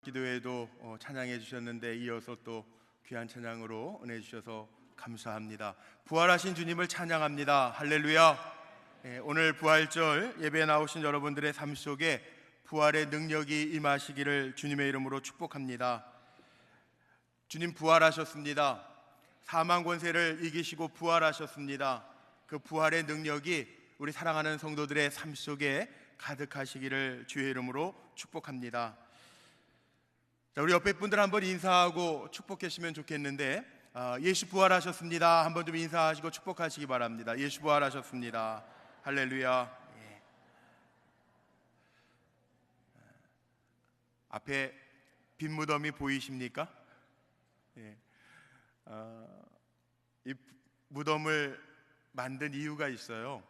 기도회도 찬양해 주셨는데 이어서 또 귀한 찬양으로 은혜 주셔서 감사합니다. 부활하신 주님을 찬양합니다. 할렐루야. 오늘 부활절 예배에 나오신 여러분들의 삶 속에 부활의 능력이 임하시기를 주님의 이름으로 축복합니다. 주님 부활하셨습니다. 사망 권세를 이기시고 부활하셨습니다. 그 부활의 능력이 우리 사랑하는 성도들의 삶 속에 가득하시기를 주의 이름으로 축복합니다. 자, 우리 옆에 분들 한번 인사하고 축복하시면 좋겠는데, 예수 부활하셨습니다. 한번 좀 인사하시고 축복하시기 바랍니다. 예수 부활하셨습니다. 할렐루야. 앞에 빈 무덤이 보이십니까? 이 무덤을 만든 이유가 있어요.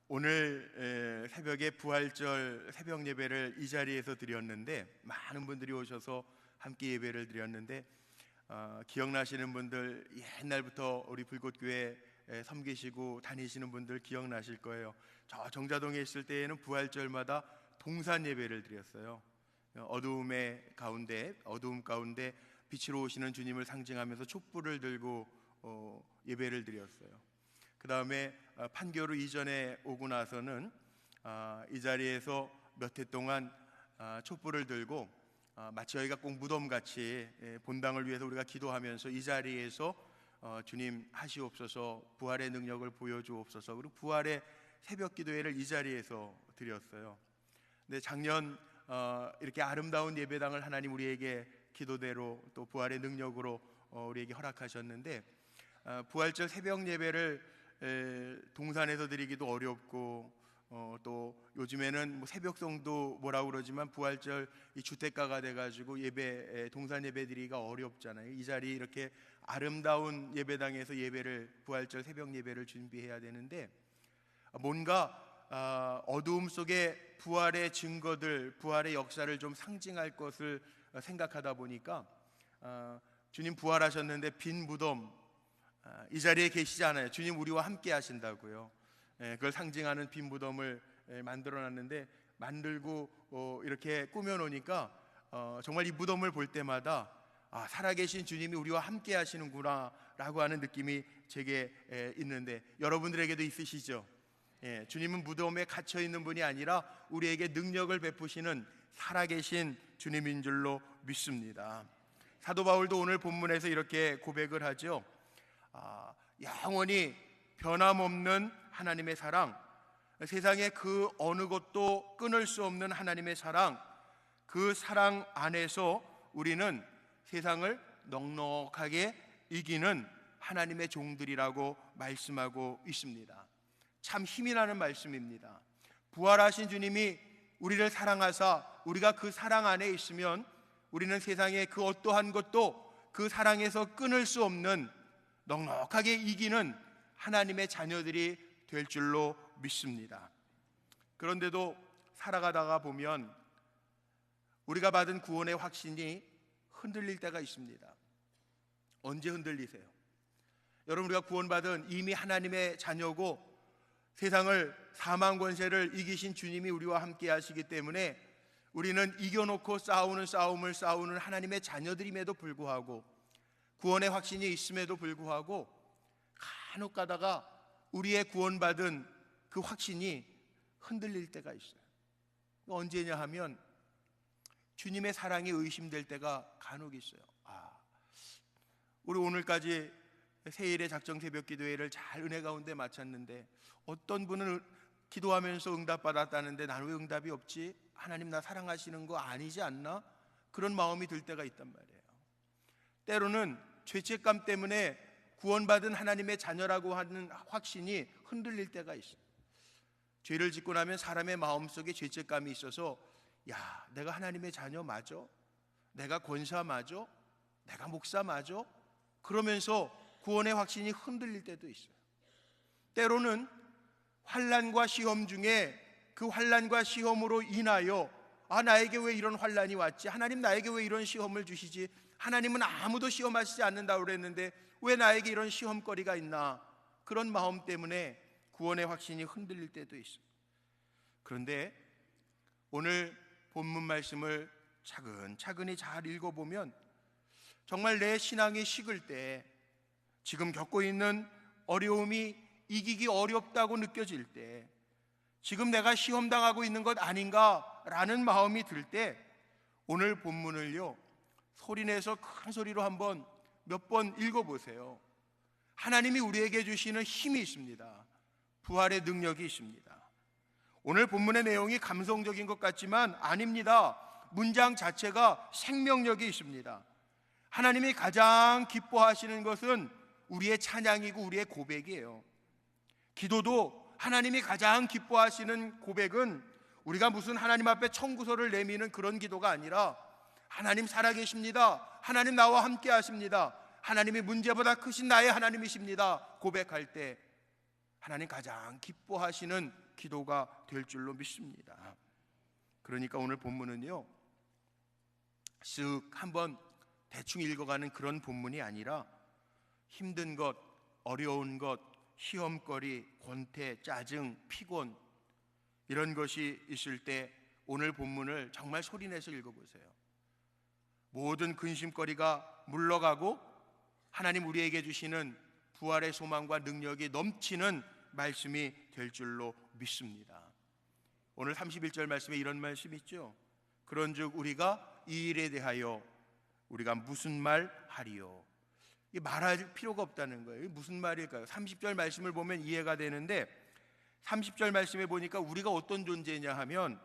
오늘 새벽에 부활절 새벽 예배를 이 자리에서 드렸는데 많은 분들이 오셔서 함께 예배를 드렸는데, 기억나시는 분들, 옛날부터 우리 불꽃교회 섬기시고 다니시는 분들 기억나실 거예요. 저 정자동에 있을 때에는 부활절마다 동산 예배를 드렸어요. 어두움 가운데 빛으로 오시는 주님을 상징하면서 촛불을 들고 예배를 드렸어요. 그 다음에 판교로 이전에 오고 나서는 이 자리에서 몇 해 동안 촛불을 들고 마치 저희가 꼭 무덤같이 본당을 위해서 우리가 기도하면서 이 자리에서 주님 하시옵소서, 부활의 능력을 보여주옵소서, 그리고 부활의 새벽 기도회를 이 자리에서 드렸어요. 근데 작년 이렇게 아름다운 예배당을 하나님 우리에게 기도대로 또 부활의 능력으로 우리에게 허락하셨는데, 부활절 새벽 예배를 동산에서 드리기도 어렵고, 또 요즘에는 뭐 새벽성도 뭐라고 그러지만 부활절 이 주택가가 돼가지고 동산 예배 드리기가 어렵잖아요. 이 자리 이렇게 아름다운 예배당에서 부활절 새벽 예배를 준비해야 되는데, 뭔가 어두움 속에 부활의 증거들, 부활의 역사를 좀 상징할 것을 생각하다 보니까 주님 부활하셨는데 빈 무덤, 이 자리에 계시지 않아요. 주님 우리와 함께 하신다고요. 그걸 상징하는 빈 무덤을 만들어놨는데, 만들고 이렇게 꾸며놓으니까 정말 이 무덤을 볼 때마다 살아계신 주님이 우리와 함께 하시는구나 라고 하는 느낌이 제게 있는데, 여러분들에게도 있으시죠? 주님은 무덤에 갇혀있는 분이 아니라 우리에게 능력을 베푸시는 살아계신 주님인 줄로 믿습니다. 사도 바울도 오늘 본문에서 이렇게 고백을 하죠. 영원히 변함없는 하나님의 사랑, 세상에 그 어느 것도 끊을 수 없는 하나님의 사랑, 그 사랑 안에서 우리는 세상을 넉넉하게 이기는 하나님의 종들이라고 말씀하고 있습니다. 참 힘이 나는 말씀입니다. 부활하신 주님이 우리를 사랑하사 우리가 그 사랑 안에 있으면 우리는 세상의 그 어떠한 것도 그 사랑에서 끊을 수 없는 넉넉하게 이기는 하나님의 자녀들이 될 줄로 믿습니다. 그런데도 살아가다가 보면 우리가 받은 구원의 확신이 흔들릴 때가 있습니다. 언제 흔들리세요? 여러분, 우리가 구원받은 이미 하나님의 자녀고 세상을, 사망 권세를 이기신 주님이 우리와 함께 하시기 때문에 우리는 이겨놓고 싸우는 싸우는 하나님의 자녀들임에도 불구하고, 구원의 확신이 있음에도 불구하고 간혹 가다가 우리의 구원받은 그 확신이 흔들릴 때가 있어요. 언제냐 하면 주님의 사랑이 의심될 때가 간혹 있어요. 우리 오늘까지 세일의 작정 새벽 기도회를 잘 은혜 가운데 마쳤는데, 어떤 분은 기도하면서 응답받았다는데 나는 왜 응답이 없지? 하나님 나 사랑하시는 거 아니지 않나? 그런 마음이 들 때가 있단 말이에요. 때로는 죄책감 때문에 구원받은 하나님의 자녀라고 하는 확신이 흔들릴 때가 있어요. 죄를 짓고 나면 사람의 마음속에 죄책감이 있어서, 내가 하나님의 자녀 맞아? 내가 권사 맞아? 내가 목사 맞아? 그러면서 구원의 확신이 흔들릴 때도 있어요. 때로는 환난과 시험 중에 그 환난과 시험으로 인하여 나에게 왜 이런 환난이 왔지? 하나님 나에게 왜 이런 시험을 주시지? 하나님은 아무도 시험하시지 않는다고 그랬는데 왜 나에게 이런 시험거리가 있나? 그런 마음 때문에 구원의 확신이 흔들릴 때도 있어요. 그런데 오늘 본문 말씀을 차근차근히 잘 읽어보면 정말 내 신앙이 식을 때, 지금 겪고 있는 어려움이 이기기 어렵다고 느껴질 때, 지금 내가 시험당하고 있는 것 아닌가라는 마음이 들 때 오늘 본문을요 소리내서 큰 소리로 한번 몇 번 읽어보세요. 하나님이 우리에게 주시는 힘이 있습니다. 부활의 능력이 있습니다. 오늘 본문의 내용이 감성적인 것 같지만 아닙니다. 문장 자체가 생명력이 있습니다. 하나님이 가장 기뻐하시는 것은 우리의 찬양이고 우리의 고백이에요. 기도도 하나님이 가장 기뻐하시는 고백은 우리가 무슨 하나님 앞에 청구서를 내미는 그런 기도가 아니라 하나님 살아계십니다, 하나님 나와 함께 하십니다, 하나님이 문제보다 크신 나의 하나님이십니다 고백할 때 하나님 가장 기뻐하시는 기도가 될 줄로 믿습니다. 그러니까 오늘 본문은요 쓱 한번 대충 읽어가는 그런 본문이 아니라 힘든 것, 어려운 것, 시험거리, 권태, 짜증, 피곤 이런 것이 있을 때 오늘 본문을 정말 소리내서 읽어보세요. 모든 근심거리가 물러가고 하나님 우리에게 주시는 부활의 소망과 능력이 넘치는 말씀이 될 줄로 믿습니다. 오늘 31절 말씀에 이런 말씀이 있죠. 그런즉 우리가 이 일에 대하여 우리가 무슨 말 하리요. 말할 필요가 없다는 거예요. 무슨 말일까요? 30절 말씀을 보면 이해가 되는데 30절 말씀에 보니까 우리가 어떤 존재냐 하면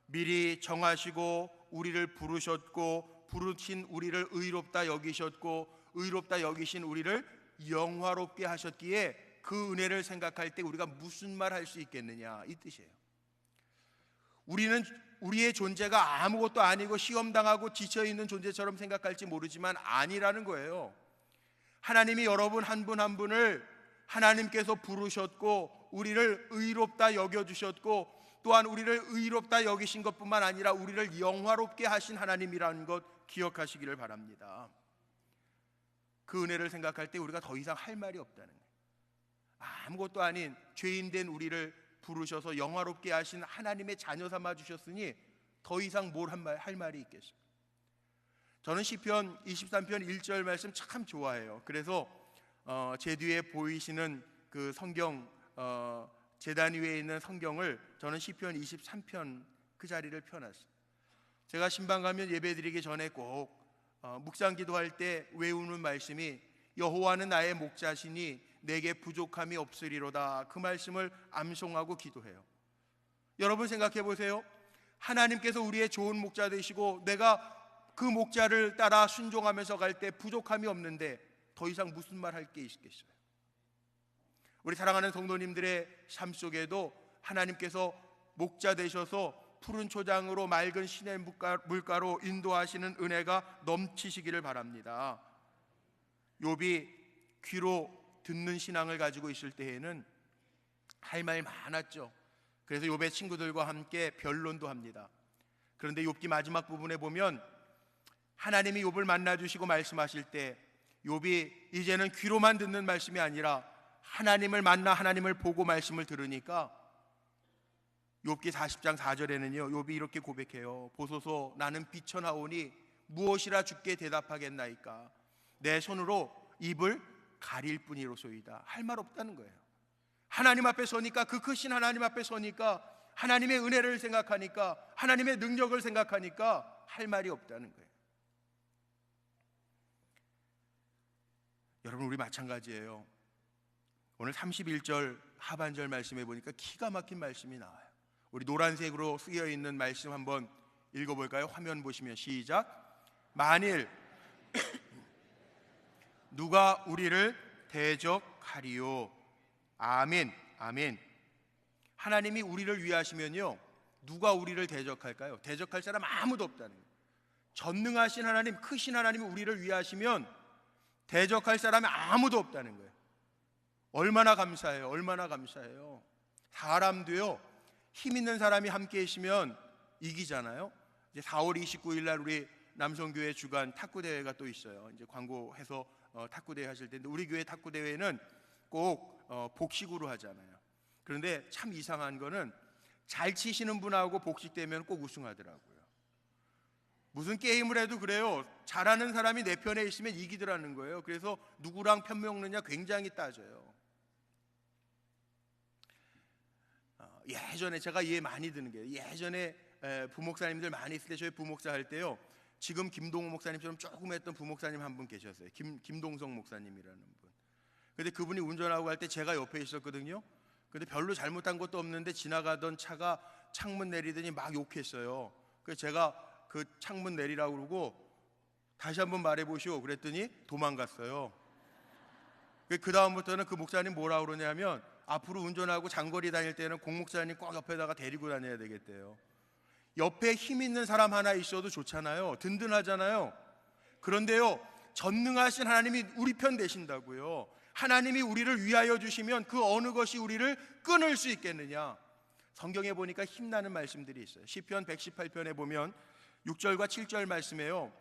미리 정하시고 우리를 부르셨고 부르신 우리를 의롭다 여기셨고 의롭다 여기신 우리를 영화롭게 하셨기에 그 은혜를 생각할 때 우리가 무슨 말 할 수 있겠느냐 이 뜻이에요. 우리는 우리의 존재가 아무것도 아니고 시험당하고 지쳐있는 존재처럼 생각할지 모르지만 아니라는 거예요. 하나님이 여러분 한 분 한 분을 하나님께서 부르셨고 우리를 의롭다 여겨주셨고 또한 우리를 의롭다 여기신 것뿐만 아니라 우리를 영화롭게 하신 하나님이라는 것 기억하시기를 바랍니다. 그 은혜를 생각할 때 우리가 더 이상 할 말이 없다는 거예요. 아무것도 아닌 죄인 된 우리를 부르셔서 영화롭게 하신 하나님의 자녀 삼아 주셨으니 더 이상 뭘 할 말이 있겠습니까? 저는 시편 23편 1절 말씀 참 좋아해요. 그래서 제 뒤에 보이시는 그 성경 제단 위에 있는 성경을 저는 시편 23편 그 자리를 펴놨어요. 제가 신방 가면 예배드리기 전에 꼭 묵상 기도할 때 외우는 말씀이 여호와는 나의 목자시니 내게 부족함이 없으리로다. 그 말씀을 암송하고 기도해요. 여러분 생각해 보세요. 하나님께서 우리의 좋은 목자 되시고 내가 그 목자를 따라 순종하면서 갈 때 부족함이 없는데 더 이상 무슨 말 할 게 있겠어요? 우리 사랑하는 성도님들의 삶 속에도 하나님께서 목자 되셔서 푸른 초장으로 맑은 시냇 물가로 인도하시는 은혜가 넘치시기를 바랍니다. 욥이 귀로 듣는 신앙을 가지고 있을 때에는 할 말 많았죠. 그래서 욥의 친구들과 함께 변론도 합니다. 그런데 욥기 마지막 부분에 보면 하나님이 욥을 만나주시고 말씀하실 때 욥이 이제는 귀로만 듣는 말씀이 아니라 하나님을 만나 하나님을 보고 말씀을 들으니까 욥기 40장 4절에는요 욥이 이렇게 고백해요. 보소서 나는 비천하오니 무엇이라 주께 대답하겠나이까. 내 손으로 입을 가릴 뿐이로소이다. 할 말 없다는 거예요. 하나님 앞에 서니까, 그 크신 하나님 앞에 서니까, 하나님의 은혜를 생각하니까, 하나님의 능력을 생각하니까 할 말이 없다는 거예요. 여러분 우리 마찬가지예요. 오늘 31절 하반절 말씀해 보니까 기가 막힌 말씀이 나와요. 우리 노란색으로 쓰여 있는 말씀 한번 읽어볼까요? 화면 보시면 시작. 만일 누가 우리를 대적하리요. 아멘. 아멘. 하나님이 우리를 위하시면요 누가 우리를 대적할까요? 대적할 사람 아무도 없다는 거예요. 전능하신 하나님, 크신 하나님이 우리를 위하시면 대적할 사람이 아무도 없다는 거예요. 얼마나 감사해요. 얼마나 감사해요. 사람도요 힘 있는 사람이 함께 있으면 이기잖아요. 이제 4월 29일 날 우리 남성교회 주간 탁구 대회가 또 있어요. 이제 광고해서 탁구 대회 하실 텐데 우리 교회 탁구 대회는 꼭 복식으로 하잖아요. 그런데 참 이상한 거는 잘 치시는 분하고 복식되면 꼭 우승하더라고요. 무슨 게임을 해도 그래요. 잘하는 사람이 내 편에 있으면 이기더라는 거예요. 그래서 누구랑 편먹느냐 굉장히 따져요. 예전에 제가 이해 많이 드는 게, 예전에 부목사님들 많이 있을 때, 저희 부목사 할 때요, 지금 김동호 목사님처럼 조금 했던 부목사님 한 분 계셨어요. 김동성 목사님이라는 분. 근데 그분이 운전하고 할 때 제가 옆에 있었거든요. 근데 별로 잘못한 것도 없는데 지나가던 차가 창문 내리더니 막 욕했어요. 그래서 제가 그 창문 내리라고 그러고 다시 한번 말해보시오 그랬더니 도망갔어요. 그 다음부터는 그 목사님 뭐라 그러냐면, 앞으로 운전하고 장거리 다닐 때는 공 목사님 꼭 옆에다가 데리고 다녀야 되겠대요. 옆에 힘 있는 사람 하나 있어도 좋잖아요. 든든하잖아요. 그런데요, 전능하신 하나님이 우리 편 되신다고요. 하나님이 우리를 위하여 주시면 그 어느 것이 우리를 끊을 수 있겠느냐. 성경에 보니까 힘나는 말씀들이 있어요. 시편 118편에 보면 6절과 7절 말씀에요,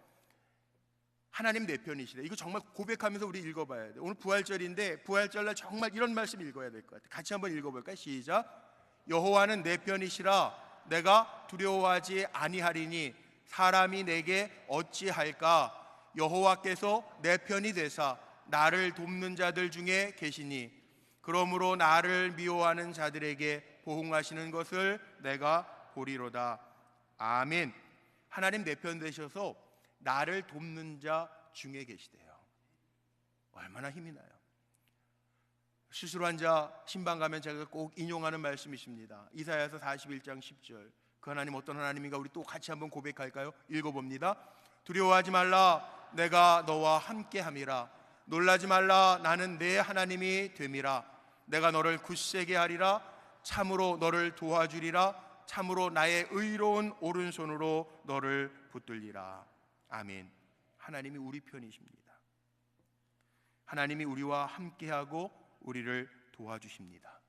하나님 내 편이시래. 이거 정말 고백하면서 우리 읽어봐야 돼. 오늘 부활절인데 부활절날 정말 이런 말씀 읽어야 될 것 같아요. 같이 한번 읽어볼까요? 시작. 여호와는 내 편이시라. 내가 두려워하지 아니하리니 사람이 내게 어찌할까. 여호와께서 내 편이 되사 나를 돕는 자들 중에 계시니 그러므로 나를 미워하는 자들에게 보응하시는 것을 내가 보리로다. 아멘. 하나님 내 편 되셔서 나를 돕는 자 중에 계시대요. 얼마나 힘이 나요. 스스로 자 신방 가면 제가 꼭 인용하는 말씀이십니다. 이사야서 41장 10절. 그 하나님 어떤 하나님인가 우리 또 같이 한번 고백할까요? 읽어봅니다. 두려워하지 말라. 내가 너와 함께함이라. 놀라지 말라. 나는 내 하나님이 됨이라. 내가 너를 굳세게 하리라. 참으로 너를 도와주리라. 참으로 나의 의로운 오른손으로 너를 붙들리라. 아멘. 하나님이 우리 편이십니다. 하나님이 우리와 함께하고 우리를 도와주십니다.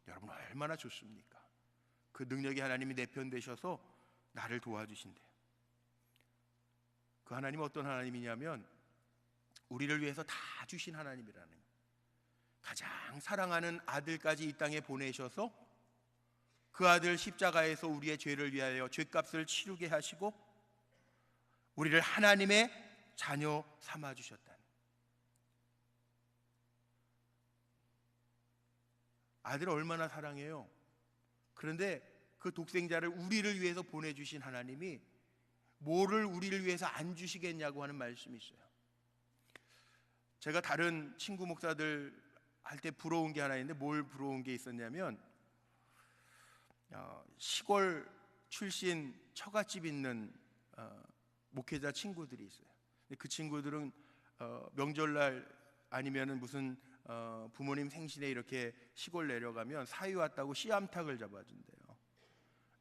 여러분 얼마나 좋습니까? 그 능력의 하나님이 내 편 되셔서 나를 도와주신대요. 그 하나님은 어떤 하나님이냐면 우리를 위해서 다 주신 하나님이라는 거예요. 가장 사랑하는 아들까지 이 땅에 보내셔서 그 아들 십자가에서 우리의 죄를 위하여 죄값을 치르게 하시고 우리를 하나님의 자녀 삼아주셨다는, 아들을 얼마나 사랑해요. 그런데 그 독생자를 우리를 위해서 보내주신 하나님이 뭐를 우리를 위해서 안 주시겠냐고 하는 말씀이 있어요. 제가 다른 친구 목사들 할 때 부러운 게 하나 있는데, 뭘 부러운 게 있었냐면 시골 출신 처갓집 있는 목회자 친구들이 있어요. 그 친구들은 명절날 아니면은 무슨 부모님 생신에 이렇게 시골 내려가면 사위 왔다고 씨암탉을 잡아준대요.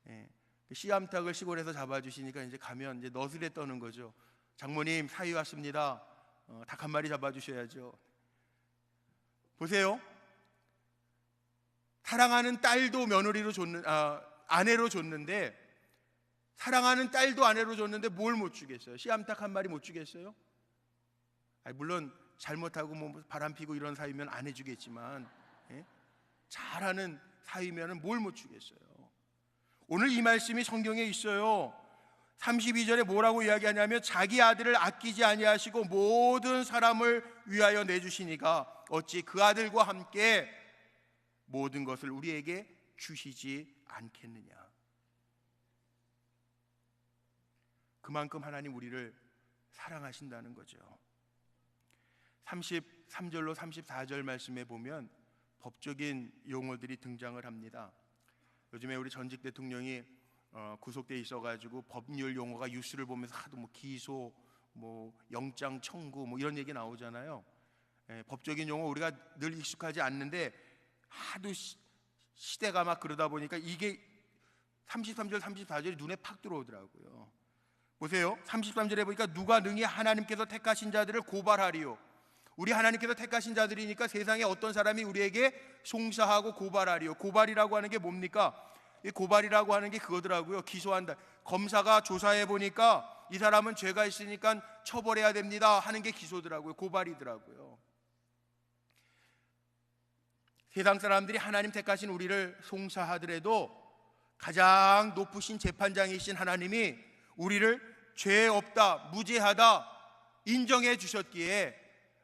예, 씨암탉을 시골에서 잡아주시니까 이제 가면 이제 너스레 떠는 거죠. 장모님 사위 왔습니다. 닭 한 마리 잡아주셔야죠. 보세요. 사랑하는 딸도 며느리로 아내로 줬는데, 사랑하는 딸도 아내로 줬는데 뭘 못 주겠어요? 씨암탉 한 마리 못 주겠어요? 물론 잘못하고 뭐 바람 피고 이런 사위면 안 해주겠지만, 예? 잘하는 사위면은 뭘 못 주겠어요? 오늘 이 말씀이 성경에 있어요. 32절에 뭐라고 이야기하냐면 자기 아들을 아끼지 아니하시고 모든 사람을 위하여 내주시니까 어찌 그 아들과 함께 모든 것을 우리에게 주시지 않겠느냐. 그만큼 하나님 우리를 사랑하신다는 거죠. 33절로 34절 말씀에 보면 법적인 용어들이 등장을 합니다. 요즘에 우리 전직 대통령이 구속돼 있어가지고 법률 용어가 뉴스를 보면서 하도 뭐 기소, 뭐 영장 청구 뭐 이런 얘기 나오잖아요. 법적인 용어 우리가 늘 익숙하지 않는데 하도 시대가 막 그러다 보니까 이게 33절 34절이 눈에 팍 들어오더라고요. 보세요. 33절에 보니까 누가 능히 하나님께서 택하신 자들을 고발하리요. 우리 하나님께서 택하신 자들이니까 세상에 어떤 사람이 우리에게 송사하고 고발하리요. 고발이라고 하는 게 뭡니까? 이 고발이라고 하는 게 그거더라고요. 기소한다. 검사가 조사해 보니까 이 사람은 죄가 있으니까 처벌해야 됩니다 하는 게 기소더라고요. 고발이더라고요. 세상 사람들이 하나님 택하신 우리를 송사하더라도 가장 높으신 재판장이신 하나님이 우리를 죄 없다, 무죄하다 인정해 주셨기에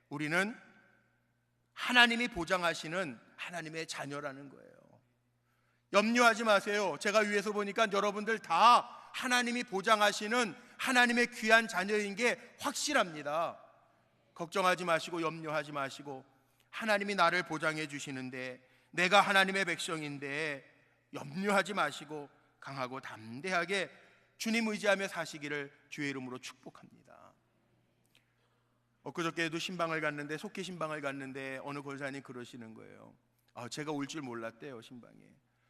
우리는 하나님이 보장하시는 하나님의 자녀라는 거예요. 염려하지 마세요. 제가 위에서 보니까 여러분들 다 하나님이 보장하시는 하나님의 귀한 자녀인 게 확실합니다. 걱정하지 마시고 염려하지 마시고, 하나님이 나를 보장해 주시는데, 내가 하나님의 백성인데 염려하지 마시고 강하고 담대하게 주님 의지하며 사시기를 주의 이름으로 축복합니다. 엊그저께도 신방을 갔는데, 속기 신방을 갔는데 어느 권사님 그러시는 거예요. 제가 올 줄 몰랐대요, 신방에.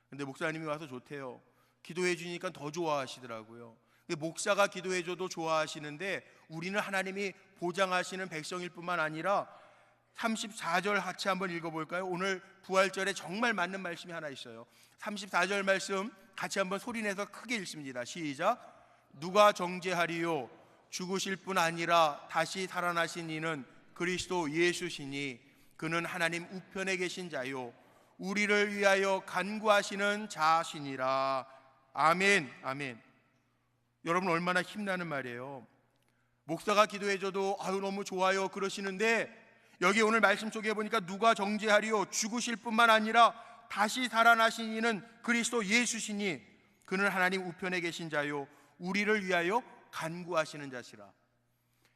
근데 목사님이 와서 좋대요. 기도해 주니까 더 좋아하시더라고요. 목사가 기도해 줘도 좋아하시는데, 우리는 하나님이 보장하시는 백성일 뿐만 아니라 34절 같이 한번 읽어볼까요? 오늘 부활절에 정말 맞는 말씀이 하나 있어요. 34절 말씀 같이 한번 소리내서 크게 읽습니다. 시작. 누가 정죄하리요? 죽으실 뿐 아니라 다시 살아나신 이는 그리스도 예수시니 그는 하나님 우편에 계신 자요 우리를 위하여 간구하시는 자시니라. 아멘. 아멘. 여러분, 얼마나 힘나는 말이에요. 목사가 기도해줘도 너무 좋아요 그러시는데, 여기 오늘 말씀 속에 보니까 누가 정죄하리요? 죽으실 뿐만 아니라 다시 살아나신 이는 그리스도 예수시니 그는 하나님 우편에 계신 자요 우리를 위하여 간구하시는 자시라.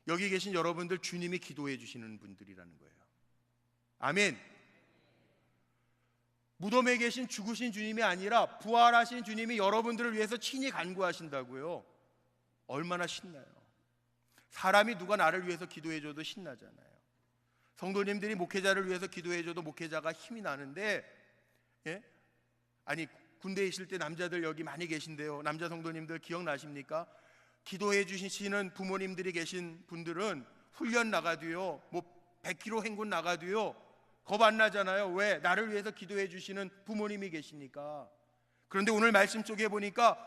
여기 계신 여러분들 주님이 기도해 주시는 분들이라는 거예요. 아멘. 무덤에 계신 죽으신 주님이 아니라 부활하신 주님이 여러분들을 위해서 친히 간구하신다고요. 얼마나 신나요. 사람이 누가 나를 위해서 기도해 줘도 신나잖아요. 성도님들이 목회자를 위해서 기도해 줘도 목회자가 힘이 나는데, 아니 군대에 있을 때 남자들 여기 많이 계신데요, 남자 성도님들 기억나십니까? 기도해 주시는 부모님들이 계신 분들은 훈련 나가도요, 100km 행군 나가도요 겁 안 나잖아요. 왜? 나를 위해서 기도해 주시는 부모님이 계시니까. 그런데 오늘 말씀 쪽에 보니까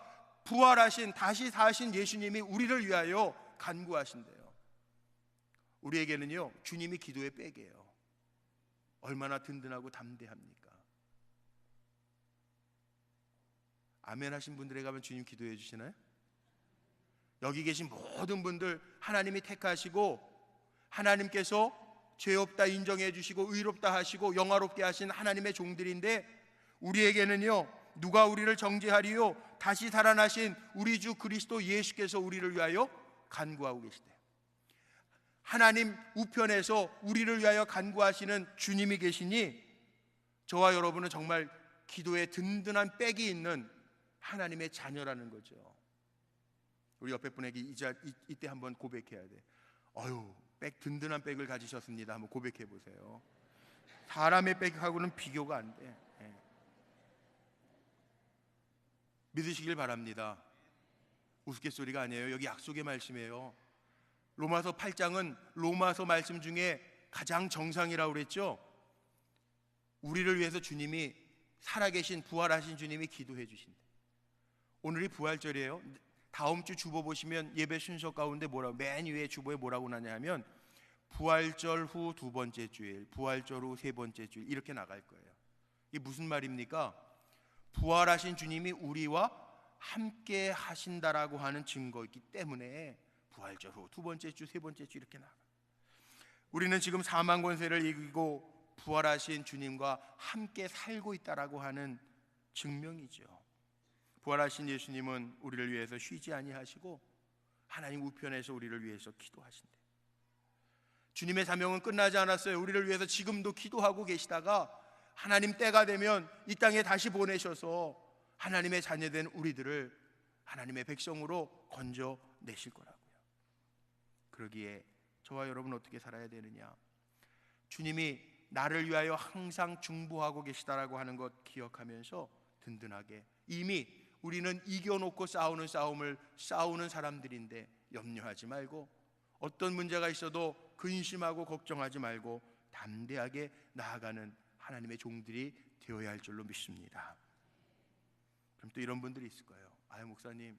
부활하신 다시 사신 예수님이 우리를 위하여 간구하신대요. 우리에게는요 주님이 기도의 백이에요. 얼마나 든든하고 담대합니까? 아멘 하신 분들에게 가면 주님 기도해 주시나요? 여기 계신 모든 분들 하나님이 택하시고 하나님께서 죄 없다 인정해 주시고 의롭다 하시고 영화롭게 하신 하나님의 종들인데, 우리에게는요 누가 우리를 정죄하리요? 다시 살아나신 우리 주 그리스도 예수께서 우리를 위하여 간구하고 계시대요. 하나님 우편에서 우리를 위하여 간구하시는 주님이 계시니 저와 여러분은 정말 기도에 든든한 백이 있는 하나님의 자녀라는 거죠. 우리 옆에 분에게 이때 한번 고백해야 돼. 든든한 백을 가지셨습니다. 한번 고백해 보세요. 사람의 백하고는 비교가 안 돼. 믿으시길 바랍니다. 우스갯소리가 아니에요. 여기 약속의 말씀이에요. 로마서 8장은 로마서 말씀 중에 가장 정상이라고 그랬죠. 우리를 위해서 주님이, 살아계신 부활하신 주님이 기도해 주신다. 오늘이 부활절이에요. 다음 주 주보 보시면 예배 순서 가운데 맨 위에 주보에 뭐라고 나냐 하면 부활절 후 두 번째 주일, 부활절 후 세 번째 주일 이렇게 나갈 거예요. 이게 무슨 말입니까? 부활하신 주님이 우리와 함께 하신다라고 하는 증거이기 때문에 부활절 후 두 번째 주, 세 번째 주 이렇게 나가. 우리는 지금 사망 권세를 이기고 부활하신 주님과 함께 살고 있다라고 하는 증명이죠. 부활하신 예수님은 우리를 위해서 쉬지 아니하시고 하나님 우편에서 우리를 위해서 기도하신대. 주님의 사명은 끝나지 않았어요. 우리를 위해서 지금도 기도하고 계시다가 하나님 때가 되면 이 땅에 다시 보내셔서 하나님의 자녀된 우리들을 하나님의 백성으로 건져내실 거라고요. 그러기에 저와 여러분 어떻게 살아야 되느냐? 주님이 나를 위하여 항상 중보하고 계시다라고 하는 것 기억하면서 든든하게, 이미 우리는 이겨놓고 싸우는 싸움을 싸우는 사람들인데 염려하지 말고, 어떤 문제가 있어도 근심하고 걱정하지 말고 담대하게 나아가는 하나님의 종들이 되어야 할 줄로 믿습니다. 그럼 또 이런 분들이 있을 거예요. 목사님,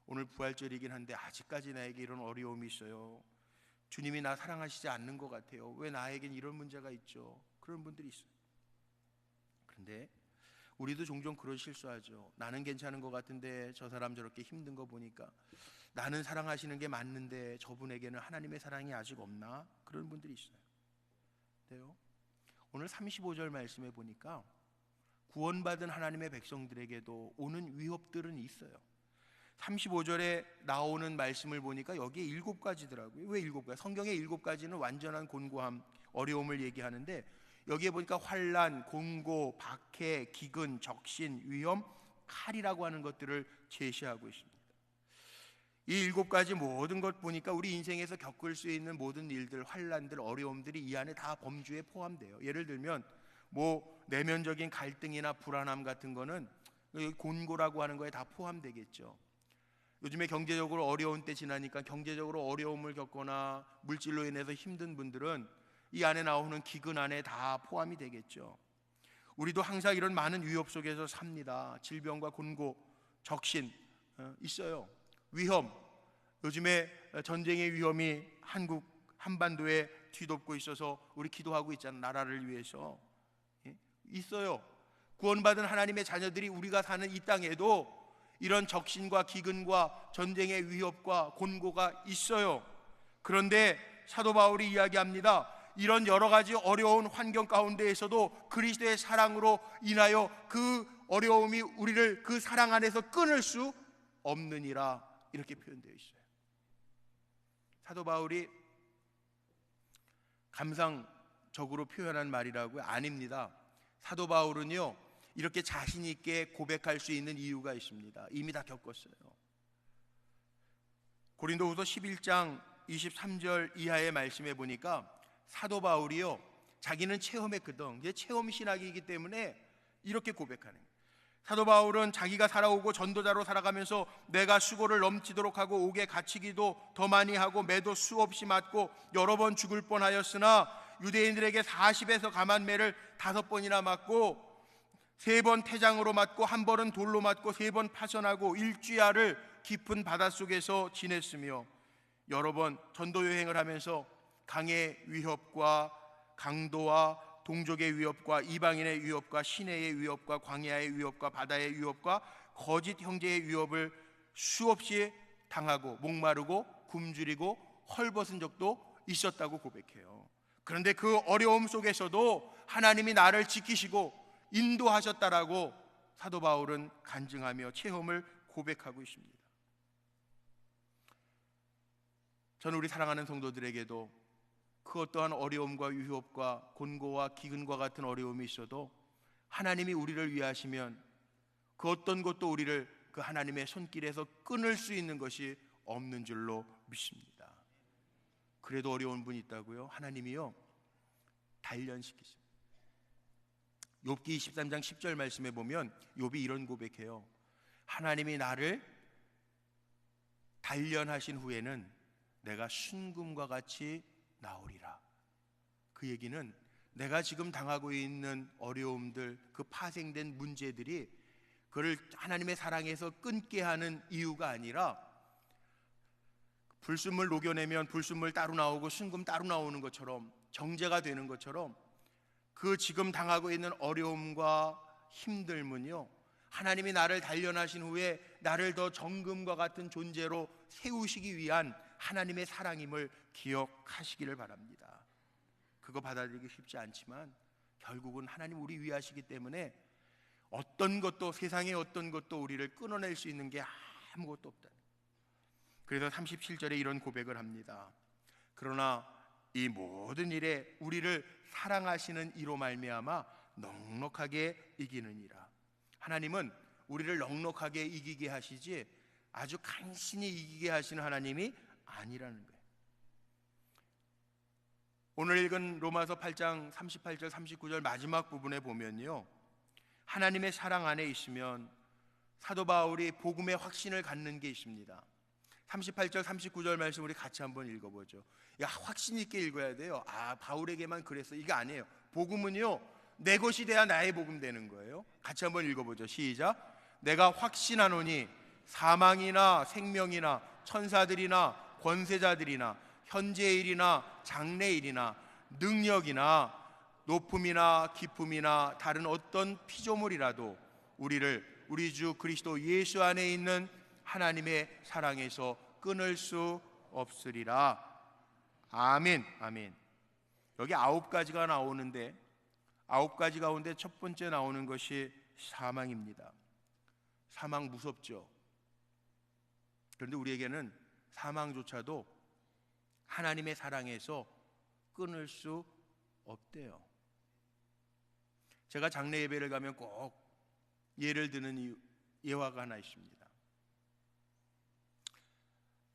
오늘 부활절이긴 한데 아직까지 나에게 이런 어려움이 있어요. 주님이 나 사랑하시지 않는 것 같아요. 왜 나에겐 이런 문제가 있죠? 그런 분들이 있어요. 그런데 우리도 종종 그런 실수하죠. 나는 괜찮은 것 같은데 저 사람 저렇게 힘든 거 보니까 나는 사랑하시는 게 맞는데 저분에게는 하나님의 사랑이 아직 없나? 그런 분들이 있어요. 네요. 오늘 35절 말씀에 보니까 구원받은 하나님의 백성들에게도 오는 위협들은 있어요. 35절에 나오는 말씀을 보니까 여기에 7가지더라고요. 왜 7가지? 성경의 7가지는 완전한 곤고함, 어려움을 얘기하는데 여기에 보니까 환난, 곤고, 박해, 기근, 적신, 위험, 칼이라고 하는 것들을 제시하고 있습니다. 이 7가지 모든 것 보니까 우리 인생에서 겪을 수 있는 모든 일들, 환난들, 어려움들이 이 안에 다 범주에 포함돼요. 예를 들면 내면적인 갈등이나 불안함 같은 거는 곤고라고 하는 거에 다 포함되겠죠. 요즘에 경제적으로 어려운 때 지나니까 경제적으로 어려움을 겪거나 물질로 인해서 힘든 분들은 이 안에 나오는 기근 안에 다 포함이 되겠죠. 우리도 항상 이런 많은 위협 속에서 삽니다. 질병과 곤고, 적신 있어요. 위험, 요즘에 전쟁의 위험이 한국 한반도에 뒤덮고 있어서 우리 기도하고 있잖아요. 나라를 위해서 있어요. 구원받은 하나님의 자녀들이 우리가 사는 이 땅에도 이런 적신과 기근과 전쟁의 위협과 곤고가 있어요. 그런데 사도 바울이 이야기합니다. 이런 여러 가지 어려운 환경 가운데에서도 그리스도의 사랑으로 인하여 그 어려움이 우리를 그 사랑 안에서 끊을 수 없느니라, 이렇게 표현되어 있어요. 사도 바울이 감상적으로 표현한 말이라고요? 아닙니다. 사도 바울은요, 이렇게 자신 있게 고백할 수 있는 이유가 있습니다. 이미 다 겪었어요. 고린도후서 11장 23절 이하의 말씀에 보니까 사도 바울이요, 자기는 체험했거든. 이게 체험 신학이기 때문에 이렇게 고백하는 거예요. 사도 바울은 자기가 살아오고 전도자로 살아가면서 내가 수고를 넘치도록 하고 옥에 갇히기도 더 많이 하고 매도 수없이 맞고 여러 번 죽을 뻔하였으나 유대인들에게 40에서 감한 매를 5번이나 맞고 3번 태장으로 맞고 1번은 돌로 맞고 3번 파선하고 일주야를 깊은 바닷속에서 지냈으며 여러 번 전도 여행을 하면서 강의 위협과 강도와 동족의 위협과 이방인의 위협과 시내의 위협과 광야의 위협과 바다의 위협과 거짓 형제의 위협을 수없이 당하고 목마르고 굶주리고 헐벗은 적도 있었다고 고백해요. 그런데 그 어려움 속에서도 하나님이 나를 지키시고 인도하셨다라고 사도 바울은 간증하며 체험을 고백하고 있습니다. 저는 우리 사랑하는 성도들에게도 그 어떠한 어려움과 위협과 곤고와 기근과 같은 어려움이 있어도 하나님이 우리를 위하시면 그 어떤 것도 우리를 그 하나님의 손길에서 끊을 수 있는 것이 없는 줄로 믿습니다. 그래도 어려운 분이 있다고요? 하나님이요, 단련시키십니다. 욥기 23장 10절 말씀에 보면 욥이 이런 고백해요. 하나님이 나를 단련하신 후에는 내가 순금과 같이 나오리라. 그 얘기는 내가 지금 당하고 있는 어려움들, 그 파생된 문제들이 그를 하나님의 사랑에서 끊게 하는 이유가 아니라 불순물 녹여내면 불순물 따로 나오고 순금 따로 나오는 것처럼, 정제가 되는 것처럼 그 지금 당하고 있는 어려움과 힘듦은요, 하나님이 나를 단련하신 후에 나를 더 정금과 같은 존재로 세우시기 위한 하나님의 사랑임을 기억하시기를 바랍니다. 그거 받아들이기 쉽지 않지만 결국은 하나님 우리 위하시기 때문에 어떤 것도, 세상의 어떤 것도 우리를 끊어낼 수 있는 게 아무것도 없다. 그래서 37절에 이런 고백을 합니다. 그러나 이 모든 일에 우리를 사랑하시는 이로 말미암아 넉넉하게 이기느니라. 하나님은 우리를 넉넉하게 이기게 하시지 아주 간신히 이기게 하시는 하나님이 아니라는 거예요. 오늘 읽은 로마서 8장 38절 39절 마지막 부분에 보면요, 하나님의 사랑 안에 있으면 사도 바울이 복음의 확신을 갖는 게 있습니다. 38절 39절 말씀 우리 같이 한번 읽어보죠. 확신 있게 읽어야 돼요. 바울에게만 그랬어, 이게 아니에요. 복음은요, 내 것이 돼야 나의 복음 되는 거예요. 같이 한번 읽어보죠. 시작. 내가 확신하노니 사망이나 생명이나 천사들이나 권세자들이나 현재의 일이나 장래의 일이나 능력이나 높음이나 깊음이나 다른 어떤 피조물이라도 우리를 우리 주 그리스도 예수 안에 있는 하나님의 사랑에서 끊을 수 없으리라. 아멘. 아멘. 여기 9가지가 나오는데 9가지 가운데 첫 번째 나오는 것이 사망입니다. 사망 무섭죠. 그런데 우리에게는 사망조차도 하나님의 사랑에서 끊을 수 없대요. 제가 장례 예배를 가면 꼭 예를 드는 예화가 하나 있습니다.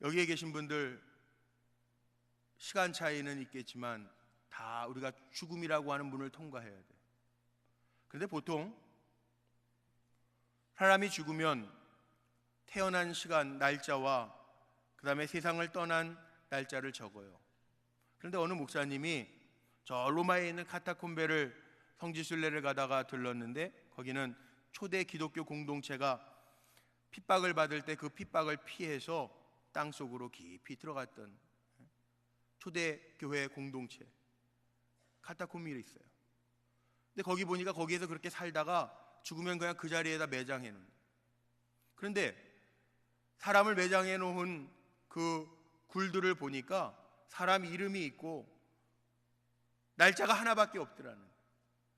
여기에 계신 분들 시간 차이는 있겠지만 다 우리가 죽음이라고 하는 문을 통과해야 돼요. 그런데 보통 사람이 죽으면 태어난 시간, 날짜와 그 다음에 세상을 떠난 날짜를 적어요. 그런데 어느 목사님이 저 로마에 있는 카타콤베를 성지순례를 가다가 들렀는데 거기는 초대 기독교 공동체가 핍박을 받을 때 그 핍박을 피해서 땅속으로 깊이 들어갔던 초대 교회 공동체 카타콤베에 있어요. 근데 거기 보니까 거기에서 그렇게 살다가 죽으면 그냥 그 자리에다 매장해 놓은. 그런데 사람을 매장해 놓은 그 굴들을 보니까 사람 이름이 있고 날짜가 하나밖에 없더라는.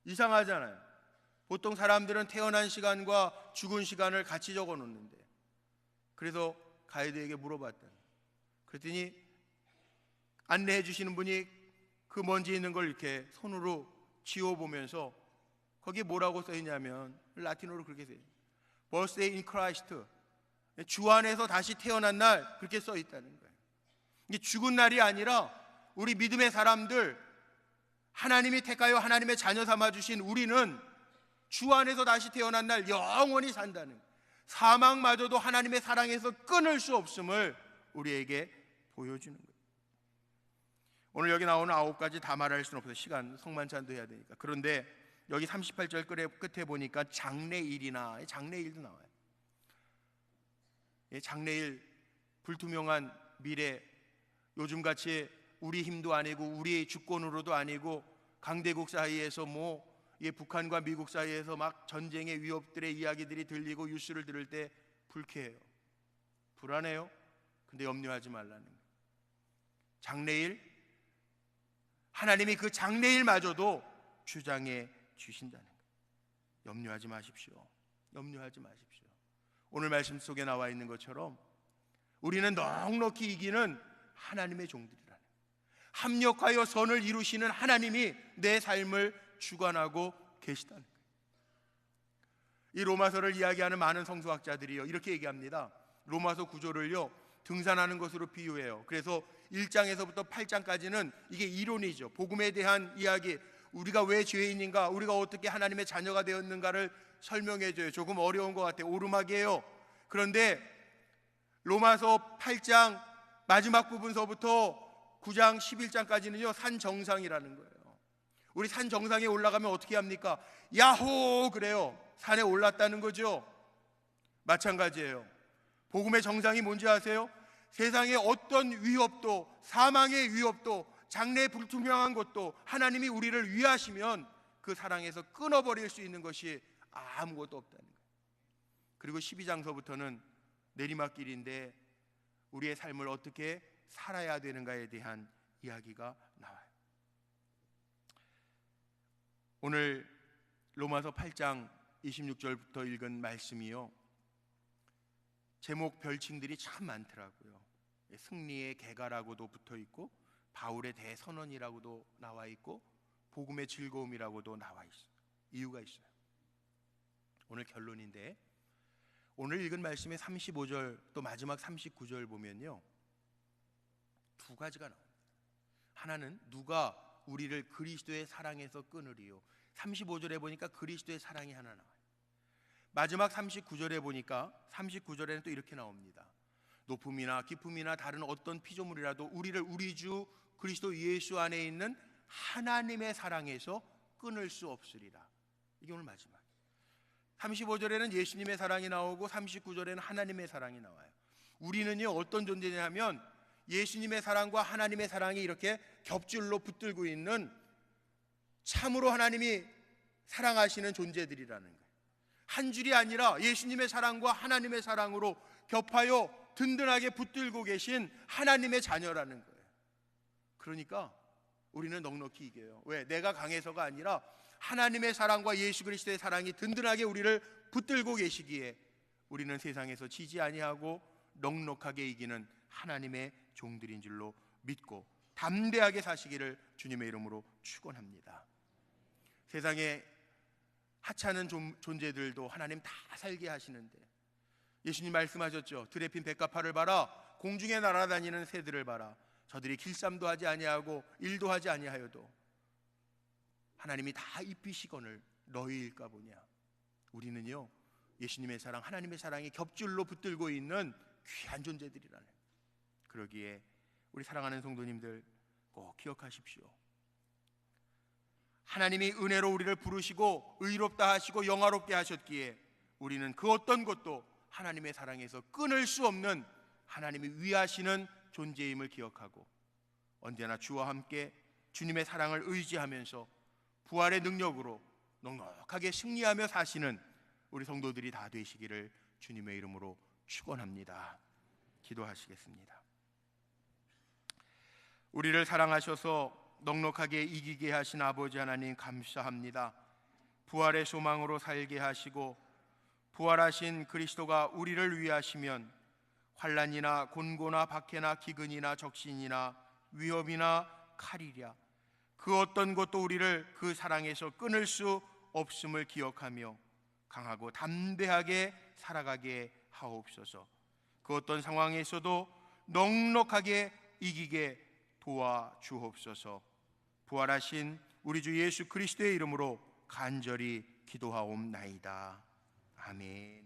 이상하잖아요. 보통 사람들은 태어난 시간과 죽은 시간을 같이 적어 놓는데. 그래서 가이드에게 물어봤다. 그랬더니 안내해 주시는 분이 그 먼지 있는 걸 이렇게 손으로 지워보면서 거기에 뭐라고 써있냐면 라틴어로 그렇게 써있어요. Birthday in Christ, 주 안에서 다시 태어난 날, 그렇게 써있다는 거예요. 이게 죽은 날이 아니라 우리 믿음의 사람들, 하나님이 택하여 하나님의 자녀 삼아주신 우리는 주 안에서 다시 태어난 날 영원히 산다는 거예요. 사망마저도 하나님의 사랑에서 끊을 수 없음을 우리에게 보여주는 거예요. 오늘 여기 나오는 9가지 다 말할 수는 없어요. 시간 성만찬도 해야 되니까. 그런데 여기 38절 끝에 보니까 장래일이나 장래일도 나와요. 장래일, 불투명한 미래, 요즘같이 우리 힘도 아니고 우리 주권으로도 아니고 강대국 사이에서 북한과 미국 사이에서 막 전쟁의 위협들의 이야기들이 들리고 뉴스를 들을 때 불쾌해요. 불안해요. 근데 염려하지 말라는 거예요. 장래일, 하나님이 그 장래일마저도 주장해 주신다는 거예요. 염려하지 마십시오. 염려하지 마십시오. 오늘 말씀 속에 나와 있는 것처럼 우리는 넉넉히 이기는 하나님의 종들이라는 거예요. 합력하여 선을 이루시는 하나님이 내 삶을 주관하고 계시다는 거예요. 이 로마서를 이야기하는 많은 성서학자들이요 이렇게 얘기합니다. 로마서 9조를요 등산하는 것으로 비유해요. 그래서 1장에서부터 8장까지는 이게 이론이죠. 복음에 대한 이야기, 우리가 왜 죄인인가, 우리가 어떻게 하나님의 자녀가 되었는가를 설명해줘요. 조금 어려운 것 같아요. 오르막이에요. 그런데 로마서 8장 마지막 부분서부터 9장 11장까지는요 산 정상이라는 거예요. 우리 산 정상에 올라가면 어떻게 합니까? 야호 그래요. 산에 올랐다는 거죠. 마찬가지예요. 복음의 정상이 뭔지 아세요? 세상의 어떤 위협도, 사망의 위협도, 장래 불투명한 것도 하나님이 우리를 위하시면 그 사랑에서 끊어버릴 수 있는 것이 아무것도 없다는 거예요. 그리고 12장서부터는 내리막길인데 우리의 삶을 어떻게 살아야 되는가에 대한 이야기가 나와요. 오늘 로마서 8장 26절부터 읽은 말씀이요 제목 별칭들이 참 많더라고요. 승리의 개가라고도 붙어있고 바울의 대선언이라고도 나와 있고 복음의 즐거움이라고도 나와 있어요. 이유가 있어요. 오늘 결론인데 오늘 읽은 말씀의 35절 또 마지막 39절 보면요 2가지가 나옵니다. 하나는 누가 우리를 그리스도의 사랑에서 끊으리요. 35절에 보니까 그리스도의 사랑이 하나 나와요. 마지막 39절에 보니까 39절에는 또 이렇게 나옵니다. 높음이나 깊음이나 다른 어떤 피조물이라도 우리를 우리 주 그리스도 예수 안에 있는 하나님의 사랑에서 끊을 수 없으리라. 이게 오늘 마지막. 35절에는 예수님의 사랑이 나오고 39절에는 하나님의 사랑이 나와요. 우리는요 어떤 존재냐면 예수님의 사랑과 하나님의 사랑이 이렇게 겹줄로 붙들고 있는 참으로 하나님이 사랑하시는 존재들이라는 거예요. 한 줄이 아니라 예수님의 사랑과 하나님의 사랑으로 겹하여 든든하게 붙들고 계신 하나님의 자녀라는 거예요. 그러니까 우리는 넉넉히 이겨요. 왜? 내가 강해서가 아니라 하나님의 사랑과 예수 그리스도의 사랑이 든든하게 우리를 붙들고 계시기에 우리는 세상에서 지지 아니하고 넉넉하게 이기는 하나님의 종들인 줄로 믿고 담대하게 사시기를 주님의 이름으로 축원합니다. 세상에 하찮은 존재들도 하나님 다 살게 하시는데, 예수님 말씀하셨죠. 들에 핀 백합화를 봐라, 공중에 날아다니는 새들을 봐라. 저들이 길쌈도 하지 아니하고 일도 하지 아니하여도 하나님이 다 입히시거늘 너희일까 보냐. 우리는요, 예수님의 사랑, 하나님의 사랑이 겹줄로 붙들고 있는 귀한 존재들이라는. 그러기에 우리 사랑하는 성도님들 꼭 기억하십시오. 하나님이 은혜로 우리를 부르시고 의롭다 하시고 영화롭게 하셨기에 우리는 그 어떤 것도 하나님의 사랑에서 끊을 수 없는 하나님이 위하시는 존재임을 기억하고 언제나 주와 함께 주님의 사랑을 의지하면서 부활의 능력으로 넉넉하게 승리하며 사시는 우리 성도들이 다 되시기를 주님의 이름으로 축원합니다. 기도하시겠습니다. 우리를 사랑하셔서 넉넉하게 이기게 하신 아버지 하나님 감사합니다. 부활의 소망으로 살게 하시고 부활하신 그리스도가 우리를 위하시면 환난이나 곤고나 박해나 기근이나 적신이나 위협이나 칼이랴 그 어떤 것도 우리를 그 사랑에서 끊을 수 없음을 기억하며 강하고 담대하게 살아가게 하옵소서. 그 어떤 상황에서도 넉넉하게 이기게 도와주옵소서. 부활하신 우리 주 예수 그리스도의 이름으로 간절히 기도하옵나이다. 아멘.